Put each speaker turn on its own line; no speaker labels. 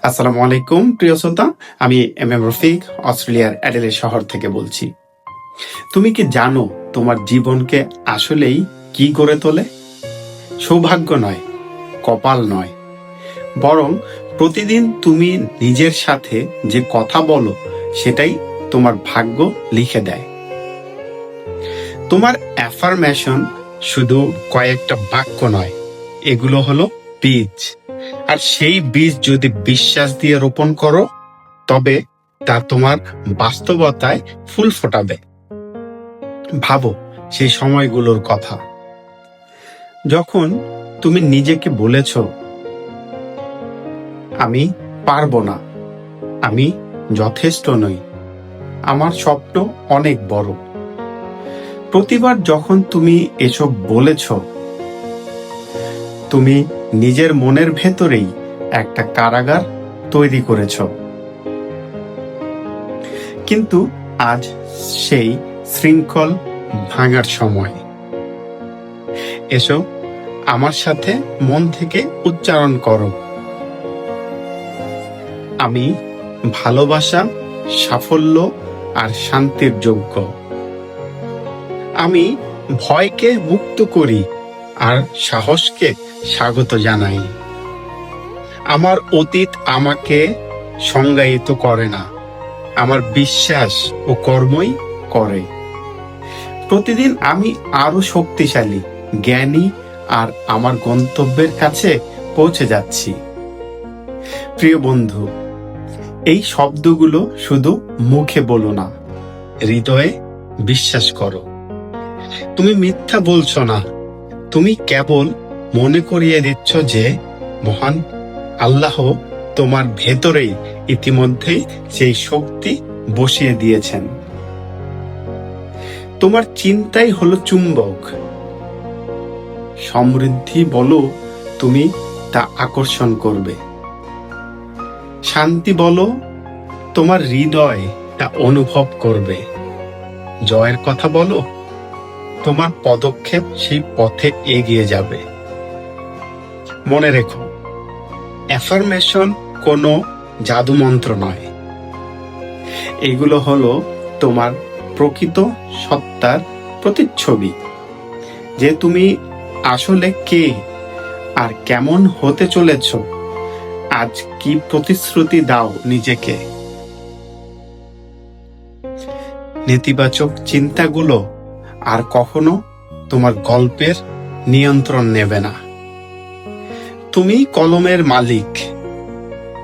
আসসালামু আলাইকুম প্রিয় শ্রোতা, আমি এম রফিক অস্ট্রেলিয়ার অ্যাডিলেড শহর থেকে বলছি। তুমি কি জানো তোমার জীবনকে আসলেই কি করে তোলে? সৌভাগ্য নয়, কপাল নয়, বরং প্রতিদিন তুমি নিজের সাথে যে কথা বলো সেটাই তোমার ভাগ্য লিখে দেয়। তোমার অ্যাফার্মেশন শুধু কয়েকটা বাক্য নয়, এগুলো হলো বীজ। আর সেই বীজ যদি বিশ্বাস দিয়ে রোপণ করো, তবে তা তোমার বাস্তবতায় ফুল ফোটাবে। ভাবো সেই সময়গুলোর কথা, যখন তুমি নিজেকে বলেছ, আমি পারবো না, আমি যথেষ্ট নই, আমার স্বপ্ন অনেক বড়। প্রতিবার যখন তুমি এসব বলেছ, তুমি নিজের মনের ভেতরেই একটা কারাগার তৈরি করেছ। কিন্তু আজ সেই শৃঙ্খল ভাঙার সময়। এসো আমার সাথে মন থেকে উচ্চারণ করো, আমি ভালোবাসা, সাফল্য আর শান্তির যোগ্য। আমি ভয়কে মুক্ত করি আর সাহসকে স্বাগত জানাই। আমার অতীত আমাকে সংজ্ঞায়িত করে না, আমার বিশ্বাস ও কর্মই করে। প্রতিদিন আমি আরো শক্তিশালী, জ্ঞানী আর আমার গন্তব্যের কাছে পৌঁছে যাচ্ছি। প্রিয় বন্ধু, এই শব্দগুলো শুধু মুখে বলো না, হৃদয়ে বিশ্বাস করো। তুমি মিথ্যা বলছো না, তুমি কেবল মনে করিয়ে দিচ্ছ যে মহান আল্লাহ তোমার ভেতরেই ইতিমধ্যেই সেই শক্তি বসিয়ে দিয়েছেন। তোমার চিন্তাই হলো চুম্বক। সমৃদ্ধি বলো, তুমি তা আকর্ষণ করবে। শান্তি বলো, তোমার হৃদয় তা অনুভব করবে। জয়ের কথা বলো, তোমার পদক্ষেপ সেই পথে এগিয়ে যাবে। মনে রেখো, অ্যাফার্মেশন কোনো জাদুমন্ত্র নয়, এগুলো হলো তোমার প্রকৃত সত্তার প্রতিচ্ছবি। যে তুমি আসলে কে আর কেমন হতে চলেছ, আজ কি প্রতিশ্রুতি দাও নিজেকে। নেতিবাচক চিন্তাগুলো আর কখনো তোমার গল্পের নিয়ন্ত্রণ নেবে না। তুমি কলমের মালিক,